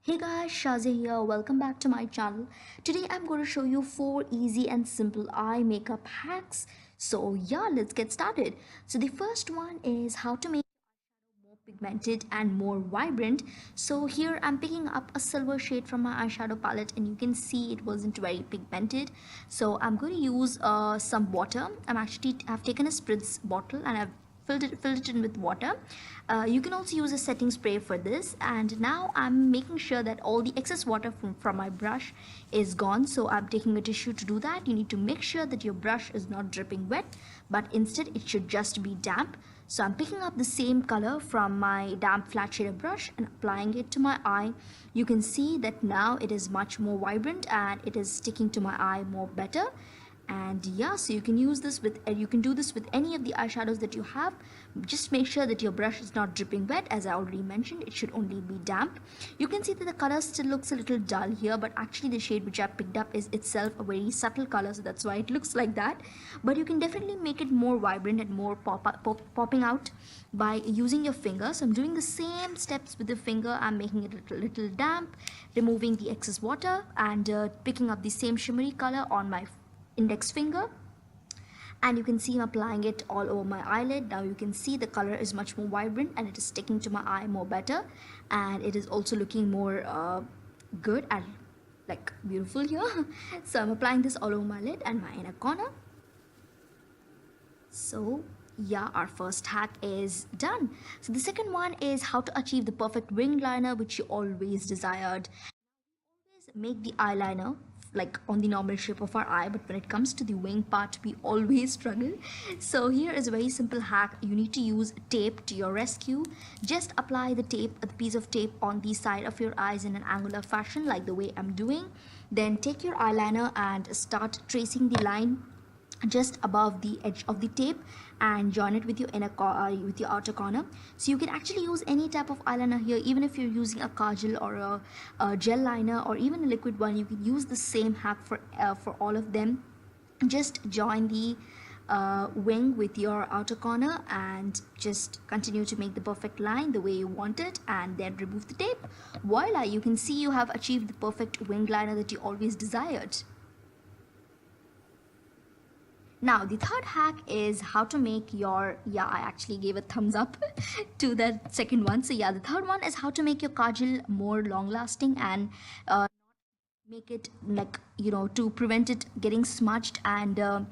Hey guys, Shazia here. Welcome back to my channel. Today I'm going to show you 4 easy and simple eye makeup hacks. So yeah, let's get started. So the first one is how to make more pigmented and more vibrant. So here I'm picking up a silver shade from my eyeshadow palette and you can see it wasn't very pigmented. So I'm going to use some water. I've taken a spritz bottle and I've filled it in with water. You can also use a setting spray for this, and now I'm making sure that all the excess water from my brush is gone. So I'm taking a tissue to do that. You need to make sure that your brush is not dripping wet, but instead it should just be damp. So I'm picking up the same color from my damp flat shader brush and applying it to my eye. You can see that now it is much more vibrant and it is sticking to my eye more better. And yeah, so you can use this with you can do this with any of the eyeshadows that you have. Just make sure that your brush is not dripping wet. As I already mentioned, it should only be damp. You can see that the color still looks a little dull here, but actually the shade which I picked up is itself a very subtle color, so that's why it looks like that. But you can definitely make it more vibrant and more popping out by using your finger. So I'm doing the same steps with the finger. I'm making it a little damp, removing the excess water, and picking up the same shimmery color on my index finger, and you can see I'm applying it all over my eyelid. Now you can see the color is much more vibrant and it is sticking to my eye more better, and it is also looking more good and like beautiful here. So I'm applying this all over my lid and my inner corner. So yeah, our first hack is done. So the second one is how to achieve the perfect wing liner which you always desired. Always make the eyeliner like on the normal shape of our eye, but when it comes to the wing part we always struggle. So here is a very simple hack. You need to use tape to your rescue. Just apply the piece of tape on the side of your eyes in an angular fashion like the way I'm doing. Then take your eyeliner and start tracing the line just above the edge of the tape and join it with your with your outer corner. So you can actually use any type of eyeliner here, even if you're using a Kajal or a gel liner or even a liquid one. You can use the same hack for all of them. Just join the wing with your outer corner and just continue to make the perfect line the way you want it, and then remove the tape. Voila, you can see you have achieved the perfect wing liner that you always desired. Now the third hack is how to make your, I actually gave a thumbs up to the second one. So yeah, the third one is how to make your kajal more long lasting and make it like, to prevent it getting smudged and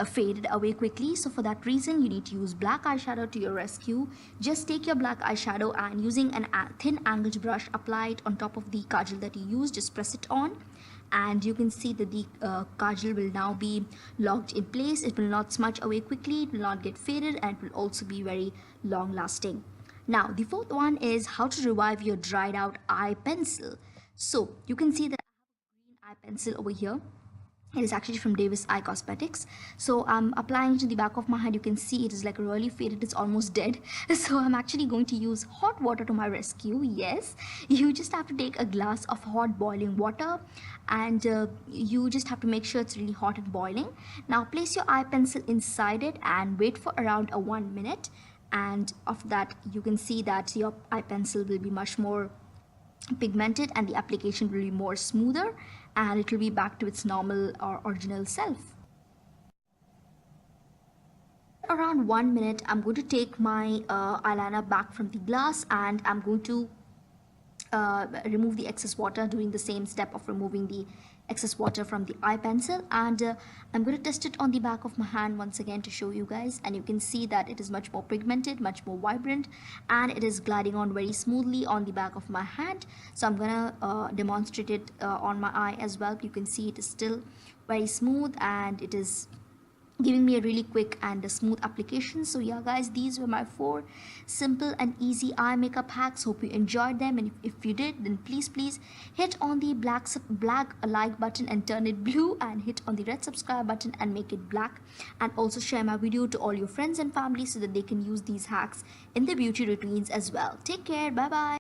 faded away quickly. So for that reason you need to use black eyeshadow to your rescue. Just take your black eyeshadow and using a thin angled brush, apply it on top of the kajal that you use. Just press it on and you can see that the kajal will now be locked in place. It will not smudge away quickly, it will not get faded, and it will also be very long lasting. Now the fourth one is how to revive your dried out eye pencil. So you can see that eye pencil over here. It is actually from Davis Eye Cosmetics. So I'm applying it to the back of my hand. You can see it is like really faded, it's almost dead. So I'm actually going to use hot water to my rescue. Yes, you just have to take a glass of hot boiling water and you just have to make sure it's really hot and boiling. Now place your eye pencil inside it and wait for around 1 minute, and after that you can see that your eye pencil will be much more pigmented and the application will be more smoother and it will be back to its normal or original self. Around 1 minute, I'm going to take my eyeliner back from the glass and I'm going to remove the excess water, doing the same step of removing the excess water from the eye pencil, and I'm going to test it on the back of my hand once again to show you guys, and you can see that it is much more pigmented, much more vibrant, and it is gliding on very smoothly on the back of my hand. So I'm gonna demonstrate it on my eye as well. You can see it is still very smooth and it is giving me a really quick and a smooth application. So yeah guys, these were my 4 simple and easy eye makeup hacks. Hope you enjoyed them, and if you did, then please hit on the black like button and turn it blue, and hit on the red subscribe button and make it black, and also share my video to all your friends and family so that they can use these hacks in their beauty routines as well. Take care, bye bye.